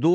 2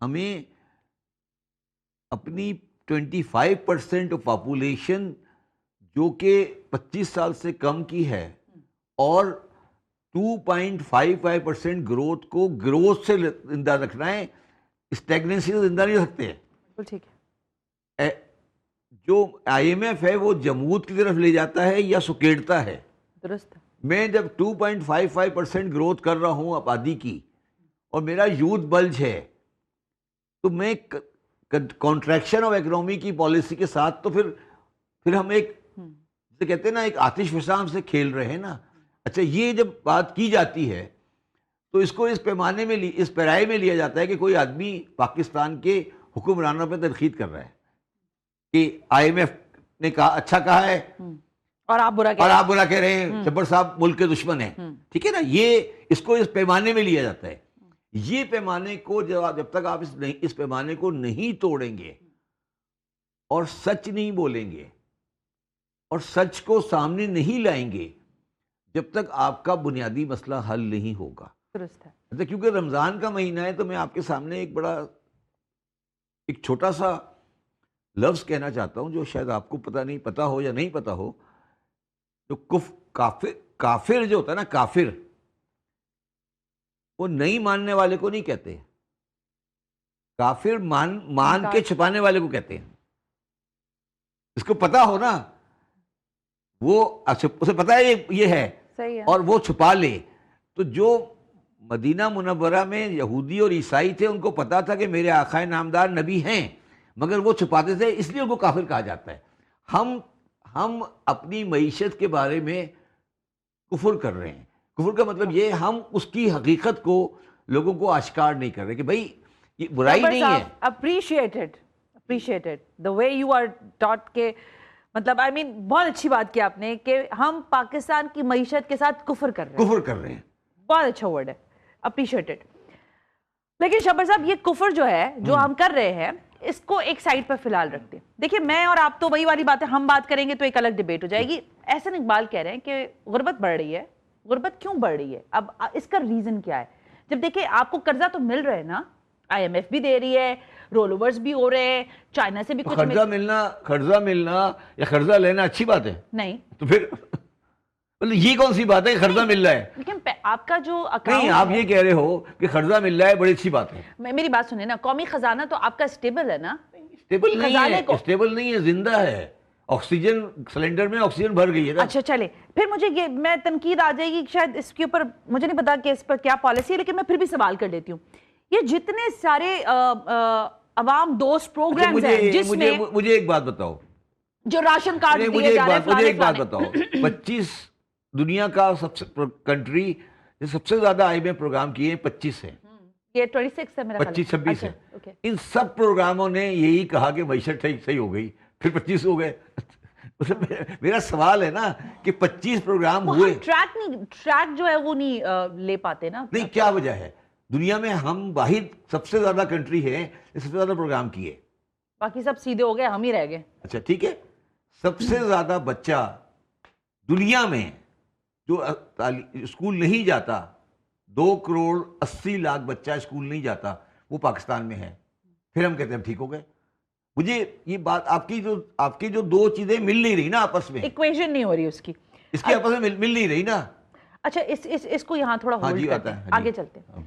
ہمیں اپنی 25% of population جو کہ 25 سال سے کم کی ہے اور 2.55% گروتھ کو گروتھ سے زندہ رکھنا ہے, اسٹیگننسی سے زندہ نہیں رکھتے ہیں. بالکل ٹھیک ہے. جو آئی ایم ایف ہے وہ جمود کی طرف لے جاتا ہے یا سکیڑتا ہے. درست. میں جب 2.55% گروتھ کر رہا ہوں آبادی کی اور میرا یوتھ بلج ہے, تو میں کانٹریکشن آف اکنامی کی پالیسی کے ساتھ تو پھر ہم ایک جسے کہتے ہیں نا ایک آتش فشاں سے کھیل رہے ہیں نا. اچھا, یہ جب بات کی جاتی ہے تو اس کو اس پیمانے میں اس پیرائے میں لیا جاتا ہے کہ کوئی آدمی پاکستان کے حکمرانوں پہ تنقید کر رہا ہے کہ آئی ایم ایف نے کہا اچھا کہا ہے اور آپ برا کہہ رہے ہیں, جبر صاحب ملک کے دشمن ہیں. ٹھیک ہے نا, یہ اس کو اس پیمانے میں لیا جاتا ہے. یہ پیمانے کو جب تک آپ اس پیمانے کو نہیں توڑیں گے اور سچ نہیں بولیں گے اور سچ کو سامنے نہیں لائیں گے, جب تک آپ کا بنیادی مسئلہ حل نہیں ہوگا. درست ہے. کیونکہ رمضان کا مہینہ ہے تو میں آپ کے سامنے ایک چھوٹا سا لفظ کہنا چاہتا ہوں جو شاید آپ کو پتا ہو یا نہیں پتا ہو. جو کافر جو ہوتا ہے نا, کافر, وہ نہیں ماننے والے کو نہیں کہتے, کافر مان کے چھپانے والے کو کہتے ہیں. اس کو پتا ہو نا, وہ اسے پتا ہے یہ ہے اور وہ چھپا لے. تو جو مدینہ منورہ میں یہودی اور عیسائی تھے ان کو پتا تھا کہ میرے آقا نامدار نبی ہیں, مگر وہ چھپاتے تھے, اس لیے ان کو کافر کہا جاتا ہے. ہم اپنی معیشت کے بارے میں کفر کر رہے ہیں. کفر کا مطلب یہ ہم اس کی حقیقت کو لوگوں کو آشکار نہیں کر رہے کہ بھائی یہ برائی نہیں ہے. appreciated the way you are taught کہ مطلب بہت اچھی بات کی آپ نے کہ ہم پاکستان کی معیشت کے ساتھ کفر کر رہے ہیں. بہت اچھا ورڈ ہے, appreciated. لیکن شبر صاحب, یہ کفر جو ہے جو ہم کر رہے ہیں اس کو ایک سائڈ پر فی الحال رکھتے ہیں. دیکھیں, میں اور آپ تو وہی والی بات ہے, ہم بات کریں گے تو ایک الگ ڈیبیٹ ہو جائے گی. احسن اقبال کہہ رہے ہیں کہ غربت بڑھ رہی ہے. غربت کیوں بڑھ رہی ہے؟ اب اس کا ریزن کیا ہے؟ جب دیکھیں آپ کو قرضہ تو مل رہا ہے نا, آئی ایم ایف بھی دے رہی ہے, رول اوورز بھی ہو رہے ہیں, چائنا سے بھی کچھ قرضہ ملنا یا قرضہ لینا اچھی بات ہے نہیں. تو پھر یہ کون سی بات ہے کہ قرضہ مل رہا ہے؟ لیکن آپ کا جو نہیں, آپ یہ کہہ رہے ہو کہ قرضہ مل رہا ہے, بڑی اچھی بات ہے. میری بات سنیں نا, قومی خزانہ تو آپ کا اسٹیبل ہے نا. اسٹیبل نہیں ہے, زندہ ہے. آکسیجن سلنڈر میں آکسیجن بھر گئی ہے نا. اچھا چلے, پھر مجھے یہ میں تنقید آ جائے گی شاید اس کے اوپر, مجھے نہیں پتا کہ اس پر کیا پالیسی ہے, لیکن میں پھر بھی سوال کر لیتی ہوں. یہ جتنے سارے عوام دوست پروگرامز ہیں جس میں مجھے ایک بات بتاؤ, جو راشن کارڈ دیے جا رہے ہیں, مجھے ایک بات بتاؤ, 25 دنیا کا سب سے کنٹری سب سے زیادہ آئی میں پروگرام کیے ہیں 25 ہیں. یہ 26 ہے میرا 26 ہے. ان سب پروگراموں نے یہی کہا کہ معیشت صحیح ہو گئی, پھر 25 ہو گئے. میرا سوال ہے نا کہ 25 پروگرام ہوئے, ٹریک جو ہے وہ نہیں لے پاتے نا. نہیں, کیا وجہ ہے؟ دنیا میں ہم واحد سب سے زیادہ کنٹری ہے سب سے زیادہ پروگرام کیے, باقی سب سیدھے ہو گئے, ہم ہی رہ گئے. اچھا ٹھیک ہے, سب سے زیادہ بچہ دنیا میں جو اسکول نہیں جاتا, 2.80 کروڑ بچہ اسکول نہیں جاتا, وہ پاکستان میں ہے. پھر ہم کہتے ہیں ٹھیک ہو گئے. مجھے یہ بات آپ کی جو دو چیزیں مل نہیں رہی نا آپس میں, ایکویشن نہیں ہو رہی اس کی آپس میں مل نہیں رہی نا. اچھا, اس کو یہاں تھوڑا ہولڈ کرتے ہیں, آگے چلتے ہیں.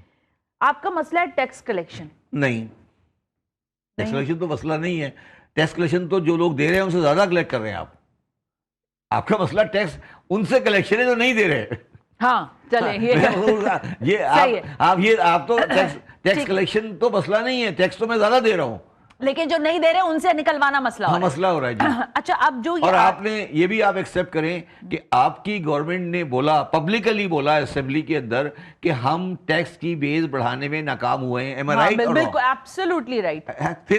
آپ کا مسئلہ ہے ٹیکس کلیکشن. نہیں, ٹیکس کلیکشن تو مسئلہ نہیں ہے. ٹیکس کلیکشن تو جو لوگ دے رہے ہیں ان سے زیادہ کلیکٹ کر رہے ہیں. آپ کا مسئلہ ٹیکس ان سے کلیکشن ہے جو نہیں دے رہے. ہاں چلیں, یہ آپ تو ٹیکس کلیکشن تو مسئلہ نہیں ہے, ٹیکس تو میں زیادہ دے رہا ہوں, لیکن جو نہیں دے رہے ان سے نکلوانا مسئلہ ہو رہا ہے جی. اچھا, اب جو اور آپ نے یہ بھی آپ ایکسیپٹ کریں کہ آپ کی گورنمنٹ نے بولا, پبلکلی بولا اسمبلی کے اندر کہ ہم ٹیکس کی بیس بڑھانے میں ناکام ہوئے ہیں. بالکل ایبسولوٹلی رائٹ,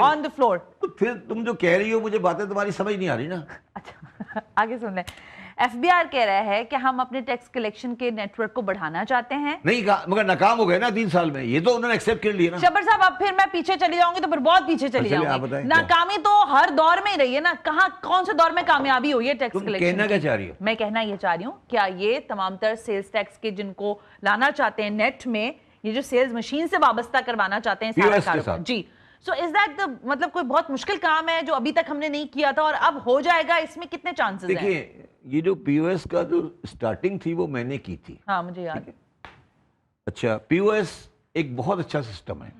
آن دی فلور. پھر تم جو کہہ رہی ہو مجھے باتیں تمہاری سمجھ نہیں آ رہی نا. اچھا, آگے سن لیں. ایف بی آر کہہ رہا ہے کہ ہم اپنے ٹیکس کلیکشن کے نیٹ ورک کو بڑھانا چاہتے ہیں. نہیں, مگر ناکام ہو گئے نا 3 سال میں, یہ تو انہوں نے ایکسیپٹ کر لیا نا. شبر صاحب, اب پھر میں پیچھے چلی جاؤں گی تو پھر بہت پیچھے چلی جاؤں گی. ناکامی تو ہر دور میں ہی رہی ہے نا. کون سے دور میں کامیابی ہوئی ہے ٹیکس کلیکشن؟ کہنا کیا چاہ رہی ہو؟ میں کہنا یہ چاہ رہی ہوں, کیا یہ تمام تر سیلز ٹیکس کے جن کو لانا چاہتے ہیں نیٹ میں, یہ جو سیلز مشین سے وابستہ کروانا چاہتے ہیں سارا کاروبار. جی سو از دیٹ دا مطلب کوئی بہت مشکل کام ہے جو ابھی تک ہم نے نہیں کیا تھا اور اب ہو جائے گا, اس میں کتنے چانسز ہیں؟ دیکھیے یہ جو پی او ایس کا جو اسٹارٹنگ تھی وہ میں نے کی تھی. ہاں مجھے یاد ہے. اچھا پی او ایس ایک بہت اچھا سسٹم ہے.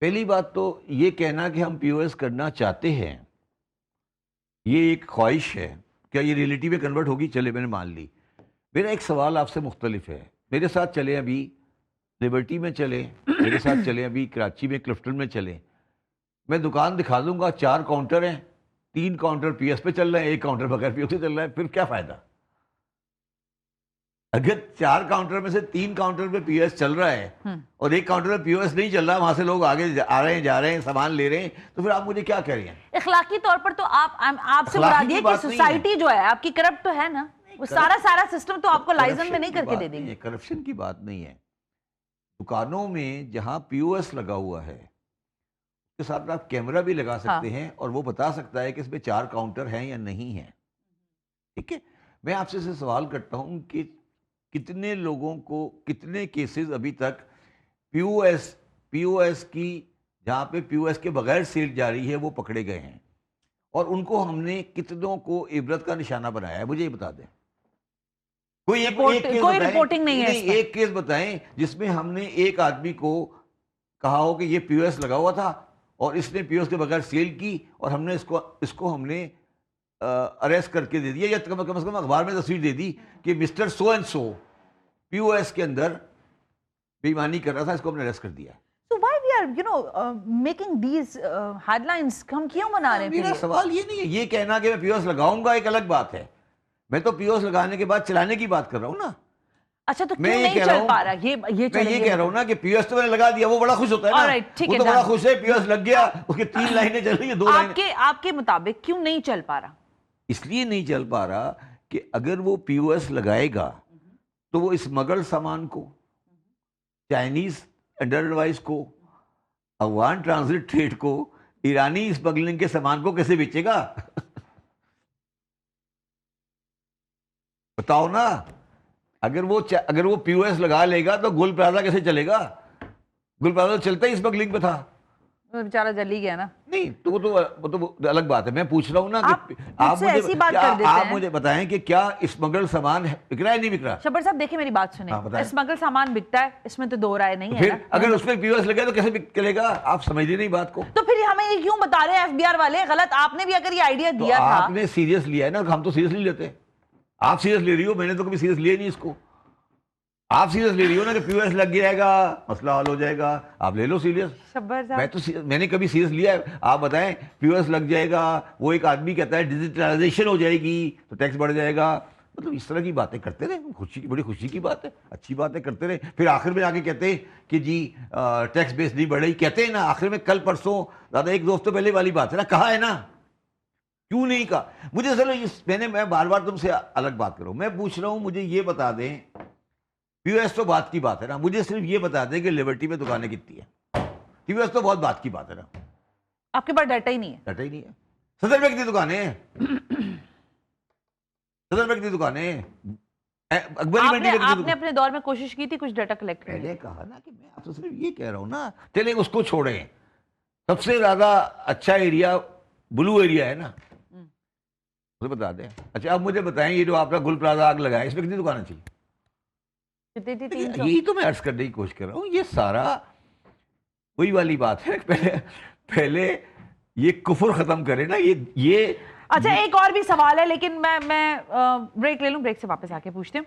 پہلی بات تو یہ کہنا کہ ہم پی او ایس کرنا چاہتے ہیں یہ ایک خواہش ہے, کیا یہ ریئلٹی میں کنورٹ ہوگی؟ چلے میں نے مان لی. میرا ایک سوال آپ سے مختلف ہے. میرے ساتھ چلیں ابھی لبرٹی میں چلیں, میرے ساتھ چلیں ابھی کراچی میں کلفٹن میں چلیں, میں دکان دکھا دوں گا 4 کاؤنٹر ہیں, 3 کاؤنٹر پی ایس پہ چل رہے ہیں, 1 کاؤنٹر بغیر پی او سے چل رہا ہے, پھر کیا فائدہ؟ اگر 4 کاؤنٹر میں سے 3 کاؤنٹر پہ پی ایس چل رہا ہے اور 1 کاؤنٹر پہ پی او ایس نہیں چل رہا, وہاں سے لوگ آگے آ رہے ہیں جا رہے ہیں سامان لے رہے ہیں, تو پھر آپ مجھے کیا کہہ رہے ہیں؟ اخلاقی طور پر تو آپ سے مراد یہ کہ سوسائٹی جو ہے آپ کی کرپٹ تو ہے نا, وہ سارا سسٹم تو آپ کو لائزن میں نہیں کر کے دے دیں گے. کرپشن کی بات نہیں ہے. دکانوں میں جہاں پی او ایس لگا ہوا ہے اس کے ساتھ آپ کیمرہ بھی لگا سکتے ہیں اور وہ بتا سکتا ہے کہ اس میں 4 کاؤنٹر ہیں یا نہیں ہیں. ٹھیک ہے, میں آپ سے سوال کرتا ہوں کہ کتنے لوگوں کو, کتنے کیسز ابھی تک پی او ایس کی جہاں پہ پی او ایس کے بغیر سیل جاری ہے وہ پکڑے گئے ہیں, اور ان کو ہم نے کتنوں کو عبرت کا نشانہ بنایا ہے؟ مجھے یہ بتا دیں. کوئی رپورٹنگ نہیں ہے. ایک کیس بتائیں جس میں ہم نے ایک آدمی کو کہا ہو کہ یہ پی او ایس لگا ہوا تھا اور اس نے پی او ایس کے بغیر سیل کی اور ہم نے اس کو ہم نے اریسٹ کر کے دے دیا, یا کم از کم اخبار میں تصویر دے دی کہ mister so and so P O S کے اندر بے ایمانی کر رہا تھا, اس کو ہم نے اریسٹ کر دیا. So why we are, making these headlines, ہم کیوں بنا رہے ہیں؟ میرا سوال یہ نہیں ہے. یہ کہنا کہ میں پی او ایس لگاؤں گا ایک الگ بات ہے, میں تو پی او ایس لگانے کے بعد چلانے کی بات کر رہا ہوں نا. اچھا تو کیوں نہیں چل پا رہا؟ یہ کہہ رہا ہوں نا کہ پی او ایس تو میں نے لگا دیا, وہ بڑا خوش ہوتا ہے نا, وہ تو بڑا خوش ہے پی او ایس لگ گیا, اس کی 3 لائنیں چل رہی ہیں, 2 لائنیں. آپ کے مطابق کیوں نہیں چل پا رہا؟ اس لیے نہیں چل پا رہا کہ اگر وہ پی او ایس لگائے گا تو وہ اسمگل سامان کو, چائنیز انڈروائز کو, افغان ٹرانزٹ ٹریڈ کو, ایرانی اسمگلنگ کے سامان کو کیسے بیچے گا؟ بتاؤ نا. اگر وہ پی او ایس لگا لے گا تو گل پلازا کیسے چلے گا؟ گل پلازا چلتا ہی اسمگلنگ پہ تھا, بیچارہ جل ہی گیا نا. نہیں تو وہ تو الگ بات ہے. میں پوچھ رہا ہوں نا کہ آپ مجھے بتائیں کہ کیا اسمگل سامان بک رہا ہے نہیں بک رہا؟ شبر صاحب دیکھیں میری بات سنیں, اسمگل سامان بکتا ہے, اس میں تو 2 رائے نہیں ہے. اگر اس پہ پی او ایس لگے تو کیسے چلے گا؟ آپ سمجھتے نہیں بات کو. تو پھر ہمیں یہ کیوں بتا رہے ہیں ایف بی آر والے غلط؟ آپ نے بھی اگر یہ آئیڈیا دیا تھا, آپ نے سیریس لیا ہے نا, ہم تو سیریس نہیں لیتے. آپ سیریس لے رہی ہو, میں نے تو کبھی سیریس لیا نہیں اس کو. آپ سیریس لے رہی ہو نا کہ پی او ایس لگ جائے گا مسئلہ حل ہو جائے گا, آپ لے لو سیریس. میں نے کبھی سیریس لیا ہے؟ آپ بتائیں پی او ایس لگ جائے گا, وہ ایک آدمی کہتا ہے ڈیجیٹلائزیشن ہو جائے گی تو ٹیکس بڑھ جائے گا, مطلب اس طرح کی باتیں کرتے رہے. بڑی خوشی کی بات ہے, اچھی باتیں کرتے رہے, پھر آخر میں آ کے کہتے ہیں کہ جی ٹیکس بیس نہیں بڑھ رہی. کہتے ہیں نا آخر میں, کل پرسوں زیادہ 1 2 ہفتے پہلے والی بات ہے نا, کہا ہے نا, کیوں نہیں کہا؟ مجھے چلو میں بار بار تم سے الگ بات کروں, میں پوچھ رہا ہوں مجھے یہ بتا دیں, پی او ایس تو بات کی بات ہے نا, مجھے صرف یہ بتا دیں کہ لبرٹی میں دکانیں کتنی ہیں. پی او ایس تو بہت بات کی بات ہے نا. آپ کے پاس ڈیٹا ہی نہیں ہے. ڈیٹا ہی نہیں ہے. صدر میں کتنی دکانیں ہیں؟ صدر میں کتنی دکانیں ہیں؟ آپ نے اپنے دور میں کوشش کی تھی کچھ ڈیٹا کلیکٹ کرنے کی. پہلے کہا نا کہ میں آپ سے صرف یہ کہہ رہا ہوں نا, چلیں اس کو چھوڑیں. سب سے زیادہ اچھا ایریا بلو ایریا ہے نا, مجھے بتا دیں. اچھا اب مجھے بتائیں, یہ جو آپ کا گل پلازا آگ لگا ہے, اس میں کتنی دکانیں تھیں؟ یہی تو میں عرض کرنے کی کوشش کر رہا ہوں. یہ سارا وہی والی بات ہے, پہلے یہ کفر ختم کرے نا. یہ اچھا ایک اور بھی سوال ہے, لیکن میں بریک لے لوں, بریک سے واپس آ کے پوچھتے ہیں.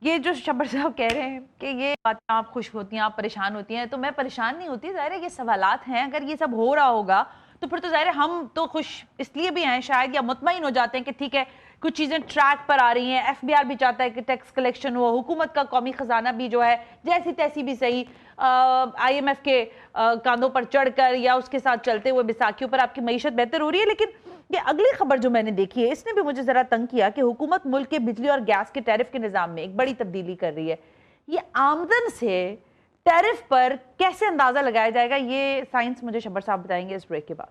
یہ جو شبر صاحب کہہ رہے ہیں کہ یہ باتیں آپ خوش ہوتی ہیں, آپ پریشان ہوتی ہیں, تو میں پریشان نہیں ہوتی. ظاہر ہے یہ سوالات ہیں, اگر یہ سب ہو رہا ہوگا تو پھر تو ظاہر ہے ہم تو خوش اس لیے بھی ہیں شاید, یا مطمئن ہو جاتے ہیں کہ ٹھیک ہے کچھ چیزیں ٹریک پر آ رہی ہیں. ایف بی آر بھی چاہتا ہے کہ ٹیکس کلیکشن ہو, حکومت کا قومی خزانہ بھی جو ہے جیسی تیسی بھی صحیح, آئی ایم ایف کے کاندھوں پر چڑھ کر یا اس کے ساتھ چلتے ہوئے بیساکھیوں پر آپ کی معیشت بہتر ہو رہی ہے. لیکن یہ اگلی خبر جو میں نے دیکھی ہے اس نے بھی مجھے ذرا تنگ کیا کہ حکومت ملک کے بجلی اور گیس کے ٹیرف کے نظام میں ایک بڑی تبدیلی کر رہی ہے. یہ آمدن سے ٹیرف پر کیسے اندازہ لگایا جائے گا, یہ سائنس مجھے شبر صاحب بتائیں گے اس بریک کے بعد.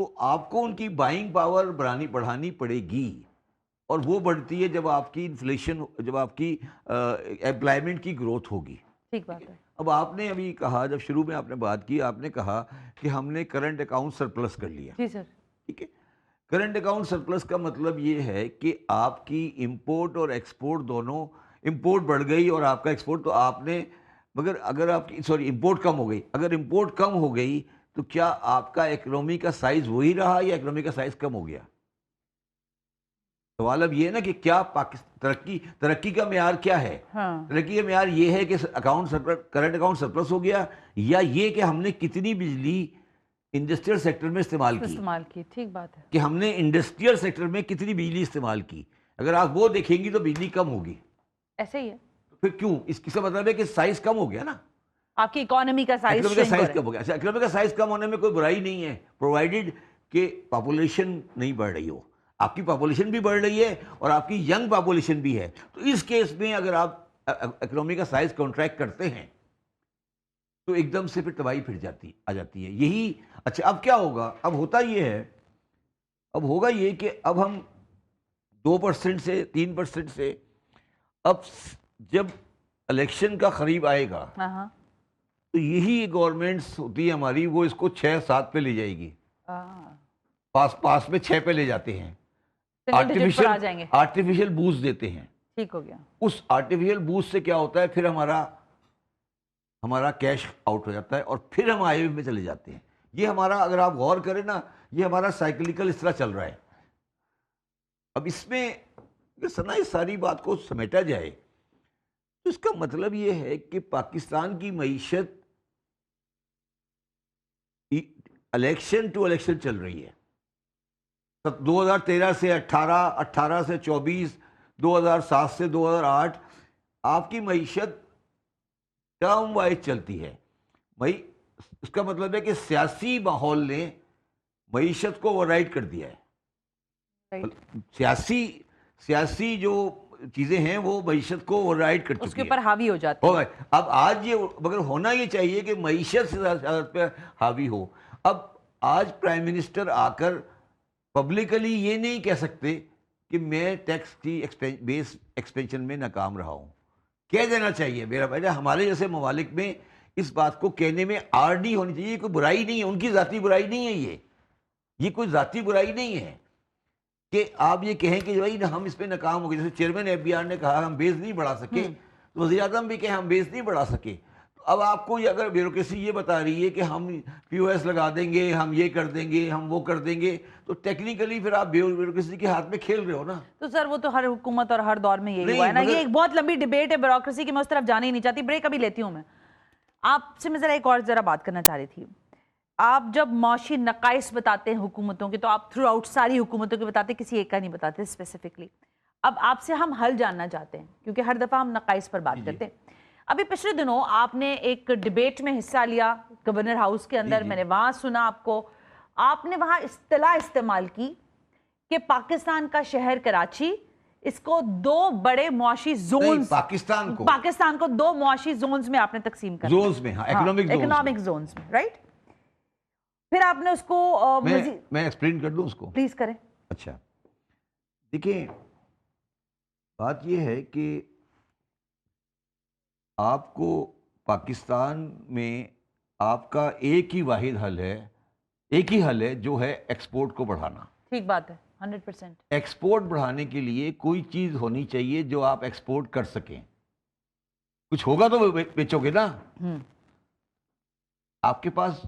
تو آپ کو ان کی بائنگ پاور بڑھانی پڑے گی، اور وہ بڑھتی ہے جب آپ کی انفلیشن، جب آپ کی امپلائمنٹ کی گروتھ ہوگی. ٹھیک بات ہے. اب آپ نے ابھی کہا، جب شروع میں آپ نے بات کی، آپ نے کہا کہ ہم نے کرنٹ اکاؤنٹ سرپلس کر لیا. جی سر. ٹھیک ہے. کرنٹ اکاؤنٹ سرپلس کا مطلب یہ ہے کہ آپ کی امپورٹ اور ایکسپورٹ دونوں، امپورٹ بڑھ گئی اور آپ کا ایکسپورٹ، تو آپ نے، مگر اگر آپ کی امپورٹ کم ہو گئی، اگر امپورٹ کم ہو گئی تو کیا آپ کا اکنومی کا سائز وہی رہا یا اکنومی کا سائز کم ہو گیا؟ سوال اب یہ ہے نا کہ کیا ترقی کا معیار کیا ہے؟ ہاں. ترقی کا معیار یہ ہے کہ کرنٹ اکاؤنٹ سرپلس ہو گیا، یا یہ کہ ہم نے کتنی بجلی انڈسٹریل سیکٹر میں استعمال کی. ٹھیک بات ہے. کہ ہم نے انڈسٹریل سیکٹر میں کتنی بجلی استعمال کی. اگر آپ وہ دیکھیں گی تو بجلی کم ہوگی. ایسے ہی ہے. پھر کیوں؟ اس کا مطلب ہے کہ سائز کم ہو گیا نا. آپ کی اکانومی کا سائز کم ہو گیا. اکنومی کا سائز کم ہونے میں کوئی برائی نہیں ہے، پرووائڈیڈ کہ پاپولیشن نہیں بڑھ رہی ہو. آپ کی پاپولیشن بھی بڑھ رہی ہے اور آپ کی ینگ پاپولیشن بھی ہے. تو اس کیس میں اگر آپ اکنومی کا سائز کانٹریکٹ کرتے ہیں تو ایک دم سے پھر تباہی آ جاتی ہے. یہی اچھا اب کیا ہوگا؟ اب ہوتا یہ ہے، اب ہوگا یہ کہ اب ہم 2% سے 3% سے، اب جب الیکشن کا قریب آئے گا تو یہی گورنمنٹس ہوتی ہے ہماری، وہ اس کو 6-7 پہ لے جائے گی. پاس میں 6 پہ لے جاتے ہیں. آرٹیفیشل بوسٹ دیتے ہیں. ٹھیک ہو گیا. اس آرٹیفیشل بوسٹ سے کیا ہوتا ہے؟ پھر ہمارا کیش آؤٹ ہو جاتا ہے اور پھر ہم آئی ایم ایف میں چلے جاتے ہیں. یہ ہمارا، اگر آپ غور کریں نا، یہ ہمارا سائیکلیکل اس طرح چل رہا ہے. اب اس میں سنا اس ساری بات کو سمیٹا جائے تو اس کا مطلب یہ ہے کہ پاکستان کی معیشت الیکشن ٹو الیکشن چل رہی ہے. 2013 سے 18، 18 سے 24، 2007 سے 2008 آپ کی معیشت ٹرم وائز چلتی ہے. اس کا مطلب ہے کہ سیاسی ماحول نے معیشت کو اوور رائڈ کر دیا ہے. سیاسی جو چیزیں ہیں وہ معیشت کو اوور رائڈ کر چکی ہیں، اس کے اوپر حاوی ہو جاتی ہے. اب آج یہ مگر ہونا یہ چاہیے کہ معیشت سے سیاست پہ حاوی ہو. اب آج پرائم منسٹر آ کر پبلکلی یہ نہیں کہہ سکتے کہ میں ٹیکس کی بیس ایکسپینشن میں ناکام رہا ہوں. کہہ دینا چاہیے. میرا بھائی، ہمارے جیسے ممالک میں اس بات کو کہنے میں آر ڈی ہونی چاہیے. کوئی برائی نہیں ہے، ان کی ذاتی برائی نہیں ہے. یہ کوئی ذاتی برائی نہیں ہے کہ آپ یہ کہیں کہ بھائی ہم اس پہ ناکام ہو گئے. جیسے چیئرمین ایف بی آر نے کہا ہم بیس نہیں بڑھا سکے، تو وزیر اعظم بھی کہیں ہم بیس نہیں بڑھا سکے. اب آپ کو اگر بیوروکریسی یہ بتا رہی ہے کہ ہم پی او ایس لگا دیں گے، ہم یہ کر دیں گے، ہم وہ کر دیں گے، تو ٹیکنیکلی پھر آپ بیوروکریسی کے ہاتھ میں کھیل رہے ہو نا. تو سر وہ تو ہر حکومت اور ہر دور میں یہی ہوا ہے نا. یہ ایک بہت لمبی ڈیبیٹ ہے بیوروکریسی کی، میں اس طرف جانے ہی نہیں چاہتی. بریک ابھی لیتی ہوں. میں آپ سے میں ذرا ایک اور بات کرنا چاہ رہی تھی. آپ جب معاشی نقائص بتاتے ہیں حکومتوں کے تو آپ تھرو آؤٹ ساری حکومتوں کے بتاتے، کسی ایک کا نہیں بتاتے اسپیسیفکلی. اب آپ سے ہم حل جاننا چاہتے ہیں کیونکہ ہر دفعہ ہم نقائص پر بات کرتے ہیں. ابھی پچھلے دنوں آپ نے ایک ڈیبیٹ میں حصہ لیا گورنر ہاؤس کے اندر. میں نے وہاں سنا آپ نے وہاں اصطلاح استعمال کی کہ پاکستان کا شہر کراچی، اس کو 2 بڑے معاشی زونز، پاکستان کو 2 معاشی زونز میں آپ نے تقسیم کر زونز میں، اکنامک زونز میں، رائٹ. پھر آپ نے اس کو میں ایکسپلین کر دوں اس کو؟ پلیز کریں. اچھا دیکھیں، بات یہ ہے کہ آپ کو پاکستان میں آپ کا ایک ہی واحد حل ہے جو ہے ایکسپورٹ کو بڑھانا. ٹھیک بات ہے، 100%. ایکسپورٹ بڑھانے کے لیے کوئی چیز ہونی چاہیے جو آپ ایکسپورٹ کر سکیں. کچھ ہوگا تو بیچو گے نا. آپ کے پاس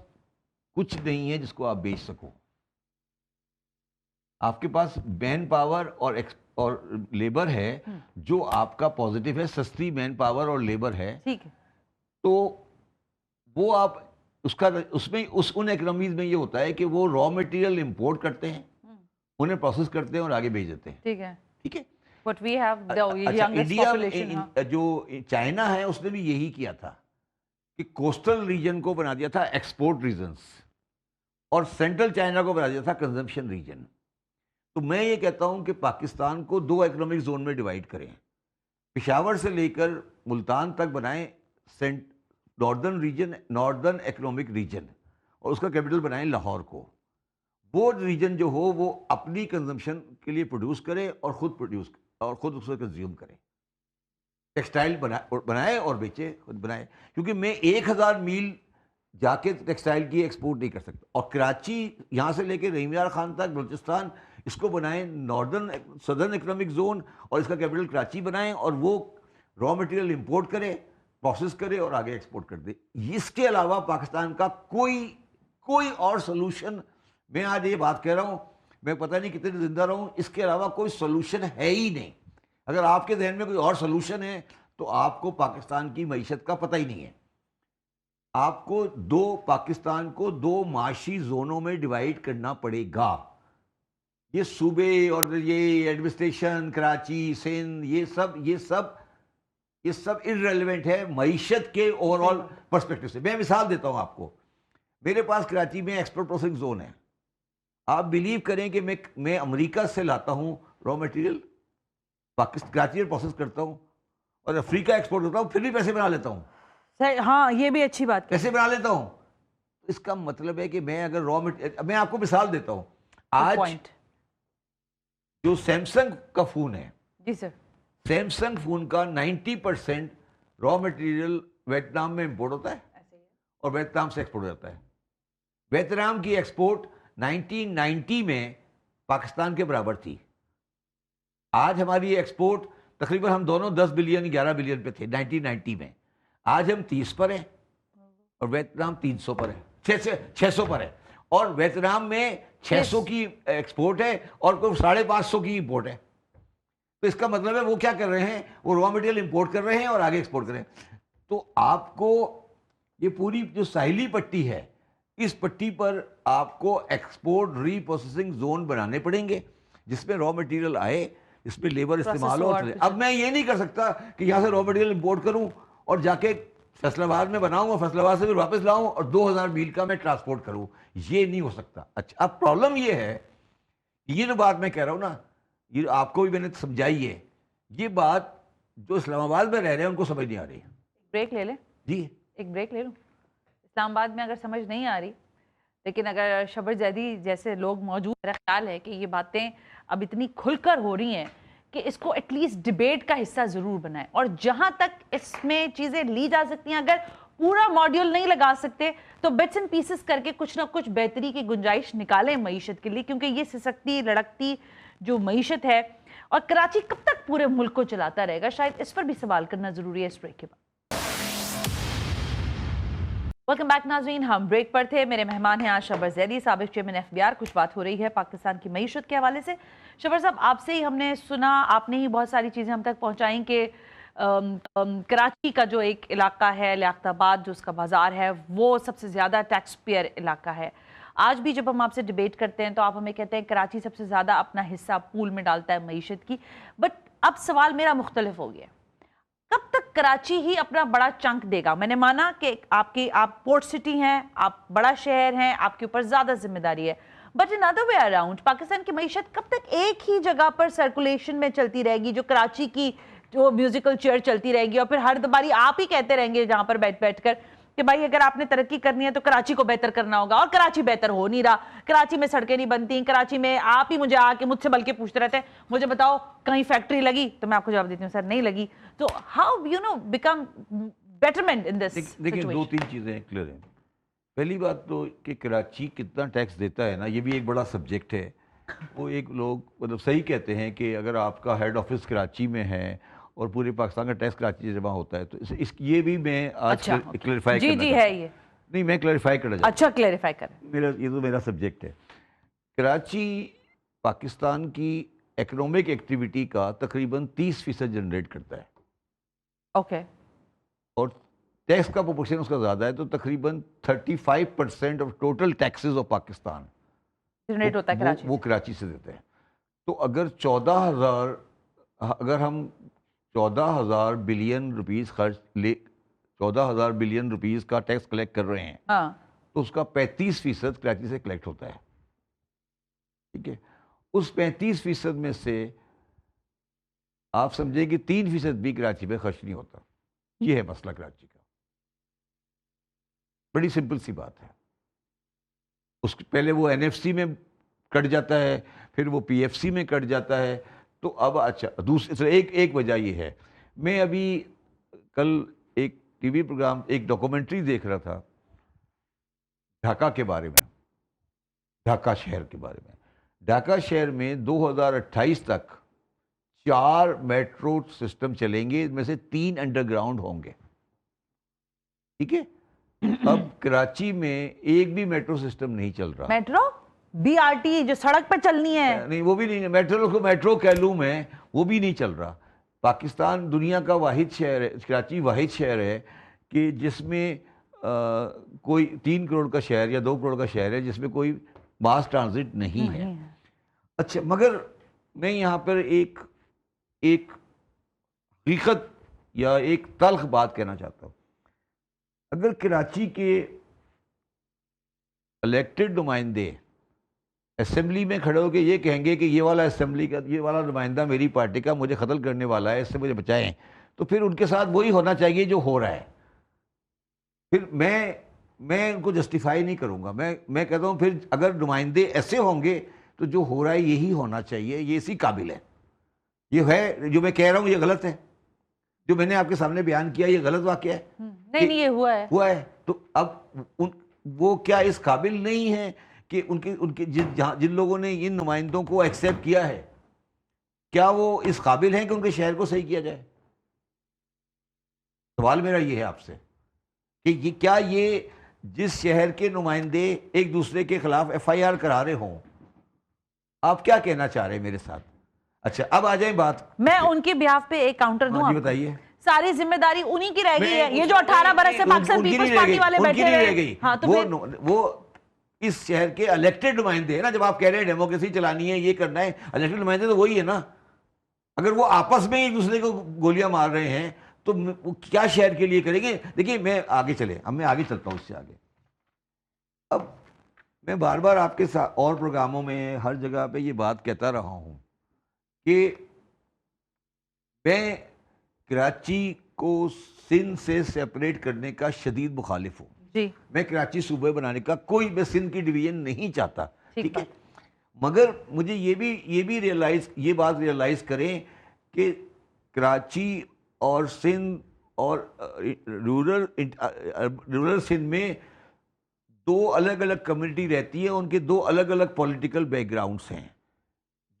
کچھ نہیں ہے جس کو آپ بیچ سکو. آپ کے پاس مین پاور اور لیبر ہے جو آپ کا پازیٹیو ہے. سستی مین پاور اور لیبر ہے. ٹھیک ہے. تو وہ آپ ان اکنامیز میں یہ ہوتا ہے کہ وہ را مٹیریل امپورٹ کرتے ہیں، انہیں پروسیس کرتے ہیں اور آگے بھیج دیتے ہیں. ٹھیک ہے. انڈیا جو چائنا ہے اس نے بھی یہی کیا تھا کہ کوسٹل ریجن کو بنا دیا تھا ایکسپورٹ ریجنز اور سینٹرل چائنا کو بنا دیا تھا کنزمپشن ریجن. تو میں یہ کہتا ہوں کہ پاکستان کو 2 اکنامک زون میں ڈیوائیڈ کریں. پشاور سے لے کر ملتان تک بنائیں ناردرن اکنامک ریجن اور اس کا کیپٹل بنائیں لاہور کو. وہ ریجن جو ہو وہ اپنی کنزمپشن کے لیے پروڈیوس کرے اور خود اسے کنزیوم کرے، ٹیکسٹائل بنائے اور بیچے، خود بنائے. کیونکہ میں 1000 میل جا کے ٹیکسٹائل کی ایکسپورٹ نہیں کر سکتا. اور کراچی یہاں سے لے کے رحیم یار خان تک بلوچستان، اس کو بنائیں صدرن اکنامک زون، اور اس کا کیپٹل کراچی بنائیں، اور وہ را مٹیریل امپورٹ کرے، پروسیس کرے اور آگے ایکسپورٹ کر دے. اس کے علاوہ پاکستان کا کوئی اور سولوشن، میں آج یہ بات کہہ رہا ہوں، میں پتہ نہیں کتنے زندہ رہوں، اس کے علاوہ کوئی سولوشن ہے ہی نہیں. اگر آپ کے ذہن میں کوئی اور سولوشن ہے تو آپ کو پاکستان کی معیشت کا پتہ ہی نہیں ہے. آپ کو پاکستان کو 2 معاشی زونوں میں ڈیوائیڈ کرنا پڑے گا. یہ صوبے اور یہ ایڈمنسٹریشن، کراچی، سندھ، یہ سب irrelevant ہے معیشت کے اوور آل پرسپیکٹو سے. میں مثال دیتا ہوں آپ کو. میرے پاس کراچی میں ایکسپورٹ پروسیسنگ زون ہے. آپ بلیو کریں کہ میں امریکہ سے لاتا ہوں را مٹیریل، کراچی میں پروسیس کرتا ہوں اور افریقہ ایکسپورٹ کرتا ہوں، پھر بھی پیسے بنا لیتا ہوں. ہاں یہ بھی اچھی بات ہے. پیسے بنا لیتا ہوں. اس کا مطلب ہے کہ میں اگر را مٹیریل، میں آپ کو مثال دیتا ہوں. آج جو سیمسنگ کا فون ہے، جی سر، سیمسنگ فون کا 90% را مٹیریل ویتنام میں امپورٹ ہوتا ہے اور ویتنام سے ایکسپورٹ ہو جاتا ہے. ویتنام کی ایکسپورٹ 1990 میں پاکستان کے برابر تھی. آج ہماری ایکسپورٹ تقریباً ہم دونوں 10 بلین 11 بلین پہ تھے 1990 میں. آج ہم 30 پر ہیں اور ویتنام 300 پر ہے، 600 پر ہے. اور ویتنام میں 600 کی ایکسپورٹ ہے اور کوئی 550 کی امپورٹ ہے. تو اس کا مطلب ہے وہ کیا کر رہے ہیں، وہ را مٹیریل امپورٹ کر رہے ہیں اور آگے ایکسپورٹ کر رہے ہیں. تو آپ کو یہ پوری جو ساحلی پٹی ہے، اس پٹی پر آپ کو ایکسپورٹ ری پروسیسنگ زون بنانے پڑیں گے جس میں را مٹیریل آئے، اس میں لیبر استعمال ہو. اب میں یہ نہیں کر سکتا کہ یہاں سے را مٹیریل امپورٹ کروں اور جا کے فیصل آباد میں بناؤں اور فیصل آباد سے پھر واپس لاؤں اور 2000 میل کا میں ٹرانسپورٹ کروں. یہ نہیں ہو سکتا. اچھا، اب پرابلم یہ ہے، یہ جو بات میں کہہ رہا ہوں نا، یہ آپ کو بھی میں نے سمجھائی ہے. یہ بات جو اسلام آباد میں رہ رہے ہیں ان کو سمجھ نہیں آ رہی. بریک لے لیں. جی ایک بریک لے لوں. اسلام آباد میں اگر سمجھ نہیں آ رہی، لیکن اگر شبر زیدی جیسے لوگ موجود، میرا خیال ہے کہ یہ باتیں اب اتنی کھل کر ہو رہی ہیں کہ اس کو ایٹ لیسٹ ڈیبیٹ کا حصہ ضرور بنائیں. اور جہاں تک اس میں چیزیں لی جا سکتی ہیں، اگر پورا ماڈیول نہیں لگا سکتے تو بٹس اینڈ پیسز کر کے کچھ نہ کچھ بہتری کی گنجائش نکالیں معیشت کے لیے. کیونکہ یہ سسکتی لڑکتی جو معیشت ہے، اور کراچی کب تک پورے ملک کو چلاتا رہے گا، شاید اس پر بھی سوال کرنا ضروری ہے اس بریک کے بعد. ویلکم بیک ناظرین، ہم بریک پر تھے. میرے مہمان ہیں آج شبر زیدی، سابق چیئرمین ایف بی آر. کچھ بات ہو رہی ہے پاکستان کی معیشت کے حوالے سے. شبر صاحب، آپ سے ہی ہم نے سنا، آپ نے ہی بہت ساری چیزیں ہم تک پہنچائیں کہ کراچی کا جو ایک علاقہ ہے، لیاقت آباد جو اس کا بازار ہے، وہ سب سے زیادہ ٹیکس پیئر علاقہ ہے. آج بھی جب ہم آپ سے ڈیبیٹ کرتے ہیں تو آپ ہمیں کہتے ہیں کراچی سب سے زیادہ اپنا حصہ پول میں ڈالتا ہے معیشت کی. بٹ اب سوال میرا مختلف ہو گیا، کب تک کراچی ہی اپنا بڑا چنک دے گا؟ میں نے مانا کہ آپ پورٹ سٹی ہیں، آپ بڑا شہر ہیں، آپ کے اوپر زیادہ ذمہ داری ہے. But in other way around, Pakistan کی معیشت کب تک ایک ہی جگہ پر سرکولیشن میں چلتی رہے گی، جو کراچی کی جو میوزیکل چیئر چلتی رہے گی، اور پھر ہر باری آپ ہی کہتے رہیں گے جہاں پر بیٹھ کر کہ بھائی اگر آپ نے ترقی کرنی ہے تو کراچی کو بہتر کرنا ہوگا، اور کراچی بہتر ہو نہیں رہا. کراچی میں سڑکیں نہیں بنتی، کراچی میں آپ ہی مجھے آ کے مجھ سے بلکہ پوچھتے رہتے ہیں مجھے بتاؤ کہیں فیکٹری لگی، تو میں آپ کو جواب دیتی ہوں سر نہیں لگی. تو how become betterment in this situation? دیکھیں، 2-3 چیزیں کلیئر ہیں. پہلی بات تو کہ کراچی کتنا ٹیکس دیتا ہے نا، یہ بھی ایک بڑا سبجیکٹ ہے. وہ ایک لوگ مطلب صحیح کہتے ہیں کہ اگر آپ کا ہیڈ آفس کراچی میں ہے اور پورے پاکستان کا ٹیکس کراچی سے جمع ہوتا ہے، تو یہ بھی میں آج کلیریفائی کرنا جی ہے یہ نہیں، میں کلیریفائی کرنا چاہتا ہوں. اچھا کلیریفائی کریں. یہ تو میرا سبجیکٹ ہے. کراچی پاکستان کی اکنامک ایکٹیویٹی کا تقریباً 30% جنریٹ کرتا ہے. اوکے. اور ٹیکس کا پروپورشن اس کا زیادہ ہے، تو تقریباً 35% of total taxes of Pakistan generate ہوتا ہے کراچی وہ کراچی سے دیتے ہیں. تو اگر ہم 14,000 بلین روپیز 14,000 بلین روپیز کا ٹیکس کلیکٹ کر رہے ہیں، تو اس کا 35% کراچی سے کلیکٹ ہوتا ہے. ٹھیک ہے. اس 35% میں سے آپ سمجھیں کہ 3% بھی کراچی پہ خرچ نہیں ہوتا. یہ ہے مسئلہ کراچی کا. بڑی سمپل سی بات ہے. پہلے وہ NFC میں کٹ جاتا ہے، پھر وہ پی ایف سی میں کٹ جاتا ہے. تو اب اچھا دوسری ایک وجہ یہ ہے. میں ابھی کل ایک ٹی وی پروگرام، ایک ڈاکومنٹری دیکھ رہا تھا ڈھاکہ کے بارے میں، ڈھاکہ شہر کے بارے میں. ڈھاکہ شہر میں 2028 تک 4 میٹرو سسٹم چلیں گے، ان میں سے 3 انڈر گراؤنڈ ہوں گے. ٹھیک ہے. اب کراچی میں ایک بھی میٹرو سسٹم نہیں چل رہا. میٹرو بی آر ٹی جو سڑک پہ چلنی ہے نہیں، وہ بھی نہیں. میٹرو کہہ لوں میں، وہ بھی نہیں چل رہا. پاکستان دنیا کا واحد شہر ہے، کراچی واحد شہر ہے کہ جس میں کوئی 3 کروڑ کا شہر یا 2 کروڑ کا شہر ہے جس میں کوئی ماس ٹرانزٹ نہیں ہے. اچھا، مگر میں یہاں پر ایک حقیقت یا ایک تلخ بات کہنا چاہتا ہوں. اگر کراچی کے الیکٹڈ نمائندے اسمبلی میں کھڑے ہو کے یہ کہیں گے کہ یہ والا اسمبلی کا، یہ والا نمائندہ میری پارٹی کا مجھے قتل کرنے والا ہے، اس سے مجھے بچائیں، تو پھر ان کے ساتھ وہی ہونا چاہیے جو ہو رہا ہے. پھر میں ان کو جسٹیفائی نہیں کروں گا. میں کہتا ہوں پھر اگر نمائندے ایسے ہوں گے تو جو ہو رہا ہے یہی ہونا چاہیے، یہ اسی قابل ہے. یہ ہے جو میں کہہ رہا ہوں یہ غلط ہے، جو میں نے آپ کے سامنے بیان کیا یہ غلط واقعہ ہے. نہیں یہ ہوا ہے. تو اب وہ کیا اس قابل نہیں ہے کہ ان کے جن لوگوں نے ان نمائندوں کو ایکسیپٹ کیا ہے، کیا وہ اس قابل ہیں کہ ان کے شہر کو صحیح کیا جائے؟ سوال میرا یہ ہے آپ سے کہ کیا یہ جس شہر کے نمائندے ایک دوسرے کے خلاف ایف آئی آر کرا رہے ہوں، آپ کیا کہنا چاہ رہے ہیں میرے ساتھ؟ اچھا، اب آ جائیں بات. میں ان کے بیہاف پہ ایک کاؤنٹر دوں. جی بتائیے. ساری ذمہ داری انہی کی رہ گئی ہے. یہ جو 18 برس سے پاکستان پیپلز پارٹی والے بیٹھے ہیں، ہاں تو وہ اس شہر کے الیکٹڈ نمائندے ہیں نا. جب آپ کہہ رہے ہیں ڈیموکریسی چلانی ہے، یہ کرنا ہے، الیکٹڈ نمائندے تو وہی ہے نا. اگر وہ آپس میں ایک دوسرے کو گولیاں مار رہے ہیں تو وہ کیا شہر کے لیے کریں گے؟ دیکھیے میں آگے چلتا ہوں اس سے آگے. اب میں بار بار آپ کے ساتھ اور پروگراموں میں ہر جگہ پہ یہ بات کہتا رہا ہوں کہ میں کراچی کو سندھ سے سیپریٹ کرنے کا شدید مخالف ہوں. جی، میں کراچی صوبے بنانے کا میں سندھ کی ڈویژن نہیں چاہتا. ٹھیک ہے، مگر مجھے یہ بات ریئلائز کریں کہ کراچی اور سندھ اور رورل سندھ میں 2 الگ الگ کمیونٹی رہتی ہے. ان کے 2 الگ الگ پولیٹیکل بیک گراؤنڈس ہیں.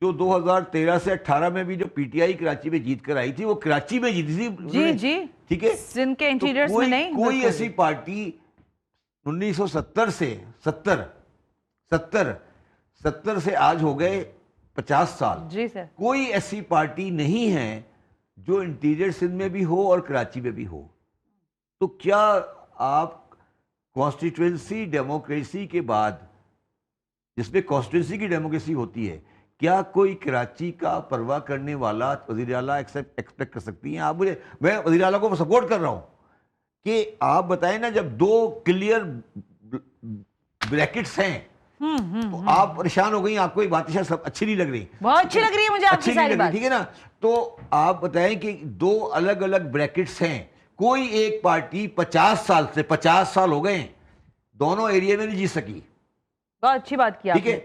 جو 2013 سے 18 میں بھی جو پی ٹی آئی کراچی میں جیت کر آئی تھی وہ کراچی میں جیتی تھی. جی ٹھیک ہے، سندھ کے انٹیریئرز میں نہیں. کوئی ایسی پارٹی 1970 سے 70 سے آج ہو گئے 50 سال. جی سر. کوئی ایسی پارٹی نہیں ہے جو انٹیریئر سندھ میں بھی ہو اور کراچی میں بھی ہو. تو کیا آپ کانسٹیٹوئنسی ڈیموکریسی کے بعد، جس میں کانسٹیٹوئنسی کی ڈیموکریسی ہوتی ہے، کیا کوئی کراچی کا پرواہ کرنے والا وزیر اعلیٰ ایکسپیکٹ کر سکتی ہیں آپ؟ میں وزیر اعلیٰ کو سپورٹ کر رہا ہوں کہ آپ بتائیں نا، جب 2 کلیئر بریکٹس ہیں تو آپ پریشان ہو گئی. آپ کو ایک بات سب اچھی نہیں لگ رہی. بہت اچھی لگ رہی ہے مجھے آپ کی ساری بات. ٹھیک ہے نا. تو آپ بتائیں کہ 2 الگ الگ بریکٹس ہیں، کوئی ایک پارٹی 50 سال ہو گئے دونوں ایریا میں نہیں جیت سکی. بہت اچھی بات کیا. ٹھیک ہے،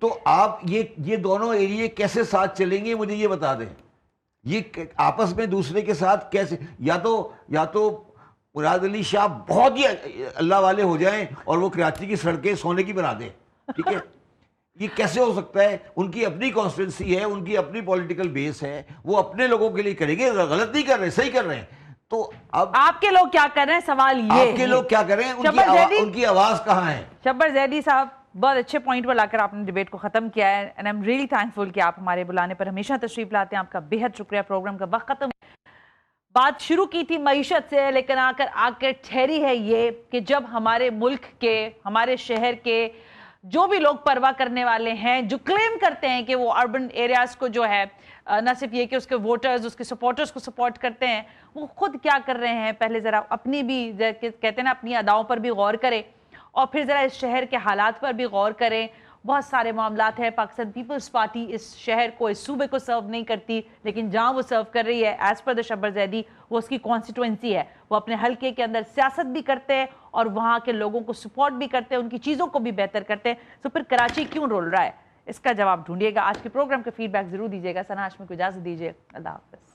تو آپ یہ دونوں ایریے کیسے ساتھ چلیں گے مجھے یہ بتا دیں. یہ آپس میں دوسرے کے ساتھ کیسے، یا تو مراد علی شاہ بہت ہی اللہ والے ہو جائیں اور وہ کراچی کی سڑکیں سونے کی بنا دیں. ٹھیک ہے، یہ کیسے ہو سکتا ہے؟ ان کی اپنی کانسٹیٹوئنسی ہے، ان کی اپنی پولیٹیکل بیس ہے، وہ اپنے لوگوں کے لیے کریں گے. غلط نہیں کر رہے، صحیح کر رہے ہیں. تو اب آپ کے لوگ کیا کر رہے ہیں؟ سوال یہ آپ کے لوگ کیا کر رہے ہیں؟ ان کی آواز کہاں ہے؟ شبر زیدی صاحب، بہت اچھے پوائنٹ پر لا کر آپ نے ڈیبیٹ کو ختم کیا ہے. And I am really thankful کہ آپ ہمارے بلانے پر ہمیشہ تشریف لاتے ہیں. آپ کا بہت شکریہ. پروگرام کا وقت ختم. بات شروع کی تھی معیشت سے، لیکن آ کر ٹھہری ہے یہ کہ جب ہمارے ملک کے، ہمارے شہر کے جو بھی لوگ پرواہ کرنے والے ہیں، جو کلیم کرتے ہیں کہ وہ اربن ایریاز کو جو ہے نہ صرف یہ کہ اس کے ووٹرز، اس کے سپورٹرز کو سپورٹ کرتے ہیں، وہ خود کیا کر رہے ہیں پہلے ذرا اپنی بھی کہتے ہیں نا اپنی اداؤں پر بھی غور کریں، اور پھر ذرا اس شہر کے حالات پر بھی غور کریں. بہت سارے معاملات ہیں. پاکستان پیپلز پارٹی اس شہر کو، اس صوبے کو سرو نہیں کرتی، لیکن جہاں وہ سرو کر رہی ہے ایز پر دا شبر زیدی، وہ اس کی کانسٹیٹوئنسی ہے. وہ اپنے حلقے کے اندر سیاست بھی کرتے ہیں اور وہاں کے لوگوں کو سپورٹ بھی کرتے ہیں، ان کی چیزوں کو بھی بہتر کرتے ہیں. تو پھر کراچی کیوں رول رہا ہے؟ اس کا جواب ڈھونڈیے گا. آج کے پروگرام کا فیڈ بیک ضرور دیجیے گا. سنا ہاشمی کو اجازت دیجیے. اللہ حافظ.